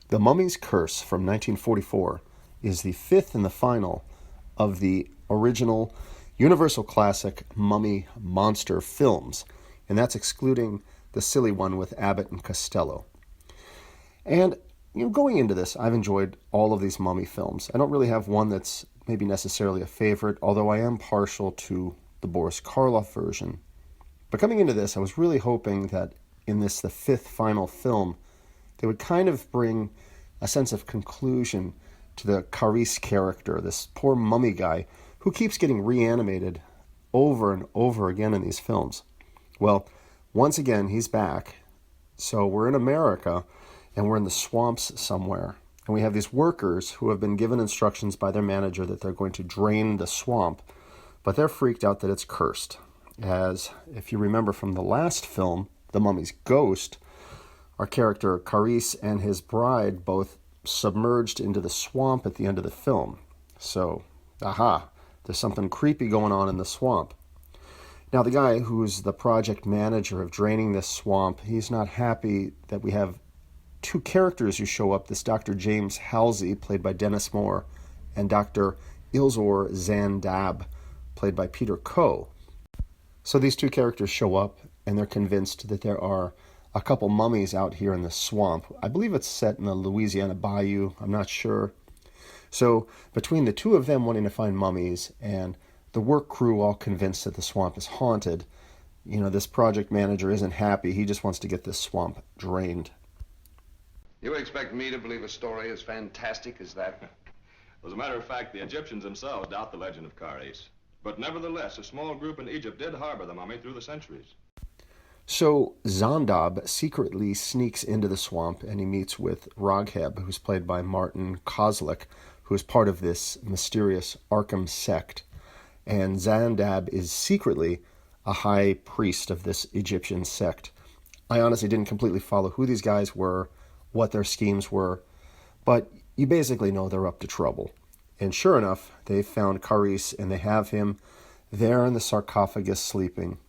The Mummy's Curse from 1944 is the fifth and the final of the original Universal Classic Mummy monster films, and that's excluding the silly one with Abbott and Costello. And going into this, I've enjoyed all of these Mummy films. I don't really have one that's maybe necessarily a favorite, although I am partial to the Boris Karloff version. But coming into this, I was really hoping that in this, the fifth final film, they would kind of bring a sense of conclusion to the Kharis character, this poor mummy guy who keeps getting reanimated over and over again in these films. Well, once again, he's back. So we're in America, and we're in the swamps somewhere. And we have these workers who have been given instructions by their manager that they're going to drain the swamp, but they're freaked out that it's cursed. As, if you remember from the last film, The Mummy's Ghost, our character Kharis and his bride both submerged into the swamp at the end of the film. So, there's something creepy going on in the swamp. Now, the guy who's the project manager of draining this swamp, he's not happy that we have two characters who show up, this Dr. James Halsey, played by Dennis Moore, and Dr. Ilzor Zandaab, played by Peter Coe. So these two characters show up, and they're convinced that there are a couple mummies out here in the swamp. I believe it's set in the Louisiana Bayou. I'm not sure. So between the two of them wanting to find mummies and the work crew all convinced that the swamp is haunted, this project manager isn't happy. He just wants to get this swamp drained. You expect me to believe a story as fantastic as that? As a matter of fact, the Egyptians themselves doubt the legend of Kharis. But nevertheless, a small group in Egypt did harbor the mummy through the centuries. So Zandaab secretly sneaks into the swamp and he meets with Ragheb, who's played by Martin Kosleck, who is part of this mysterious Arkam sect. And Zandaab is secretly a high priest of this Egyptian sect. I honestly didn't completely follow who these guys were, what their schemes were, but you basically know they're up to trouble. And sure enough, they've found Kharis and they have him there in the sarcophagus sleeping.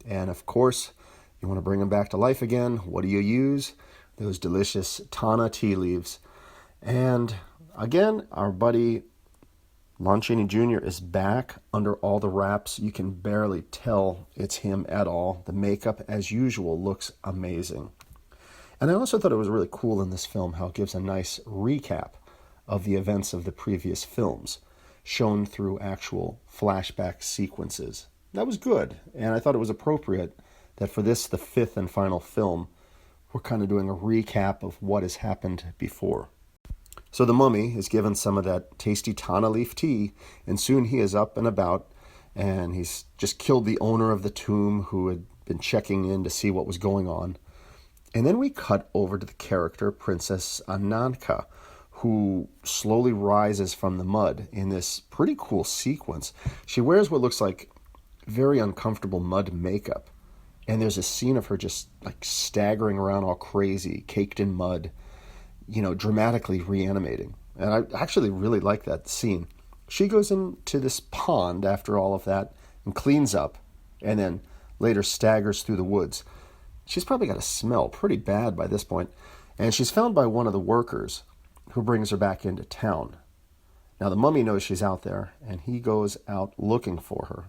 And of course, you want to bring him back to life again. What do you use? Those delicious tana tea leaves. And again, our buddy Lon Chaney Jr. is back under all the wraps. You can barely tell it's him at all. The makeup, as usual, looks amazing. And I also thought it was really cool in this film how it gives a nice recap of the events of the previous films, shown through actual flashback sequences. That was good, and I thought it was appropriate that for this, the fifth and final film, we're kind of doing a recap of what has happened before. So the mummy is given some of that tasty tana leaf tea, and soon he is up and about, and he's just killed the owner of the tomb who had been checking in to see what was going on. And then we cut over to the character Princess Ananka, who slowly rises from the mud in this pretty cool sequence. She wears what looks like very uncomfortable mud makeup. And there's a scene of her just like staggering around all crazy, caked in mud, dramatically reanimating. And I actually really like that scene. She goes into this pond after all of that and cleans up and then later staggers through the woods. She's probably got a smell pretty bad by this point. And she's found by one of the workers who brings her back into town. Now the mummy knows she's out there and he goes out looking for her.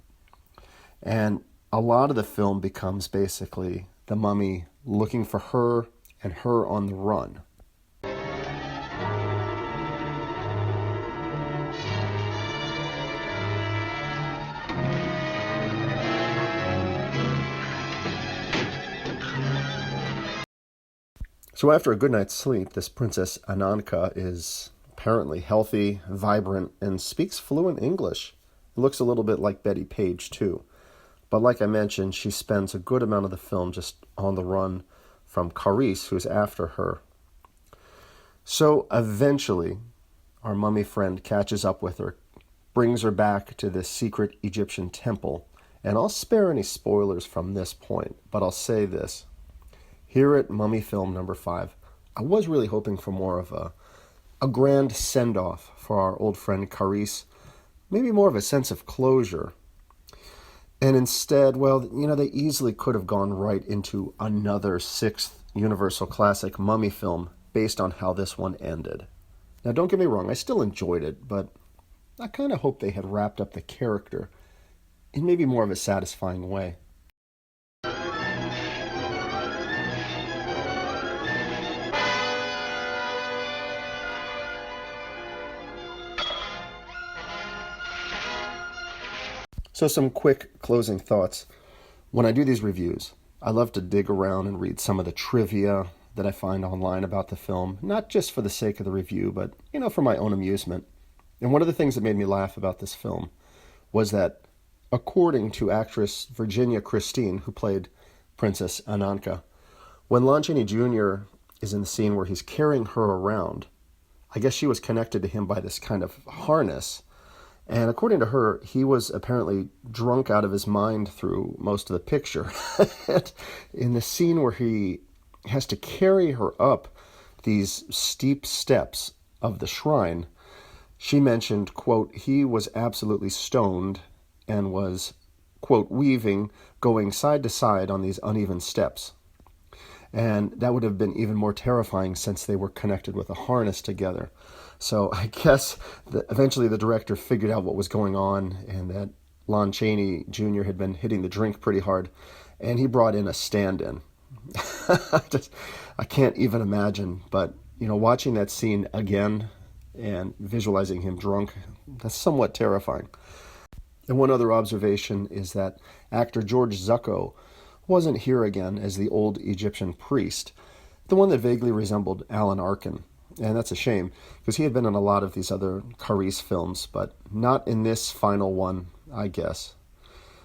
And a lot of the film becomes basically the mummy looking for her and her on the run. So after a good night's sleep, this Princess Ananka is apparently healthy, vibrant, and speaks fluent English. It looks a little bit like Betty Page, too. But like I mentioned, she spends a good amount of the film just on the run from Kharis, who's after her. So eventually, our mummy friend catches up with her, brings her back to this secret Egyptian temple, and I'll spare any spoilers from this point, but I'll say this. Here at Mummy Film number 5, I was really hoping for more of a grand send-off for our old friend Kharis, maybe more of a sense of closure. And instead, they easily could have gone right into another 6th Universal Classic Mummy film based on how this one ended. Now, don't get me wrong, I still enjoyed it, but I kind of hope they had wrapped up the character in maybe more of a satisfying way. So some quick closing thoughts. When I do these reviews, I love to dig around and read some of the trivia that I find online about the film, not just for the sake of the review, but, for my own amusement. And one of the things that made me laugh about this film was that, according to actress Virginia Christine, who played Princess Ananka, when Lon Chaney Jr. is in the scene where he's carrying her around, I guess she was connected to him by this kind of harness. And according to her, he was apparently drunk out of his mind through most of the picture. In the scene where he has to carry her up these steep steps of the shrine, she mentioned, quote, he was absolutely stoned and was, quote, weaving, going side to side on these uneven steps. And that would have been even more terrifying since they were connected with a harness together. So I guess eventually the director figured out what was going on and that Lon Chaney Jr. had been hitting the drink pretty hard, and he brought in a stand-in. I can't even imagine, but, watching that scene again and visualizing him drunk, that's somewhat terrifying. And one other observation is that actor George Zucco wasn't here again as the old Egyptian priest, the one that vaguely resembled Alan Arkin. And that's a shame, because he had been in a lot of these other Kharis films, but not in this final one, I guess.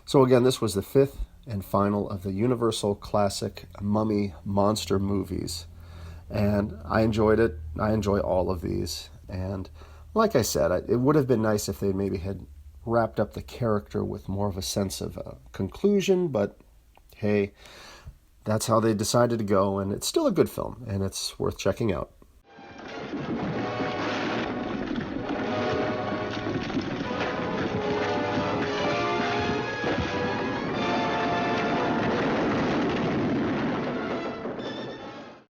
So again, this was the fifth and final of the Universal Classic Mummy monster movies. And I enjoyed it. I enjoy all of these. And like I said, it would have been nice if they maybe had wrapped up the character with more of a sense of a conclusion, but hey, that's how they decided to go, and it's still a good film, and it's worth checking out.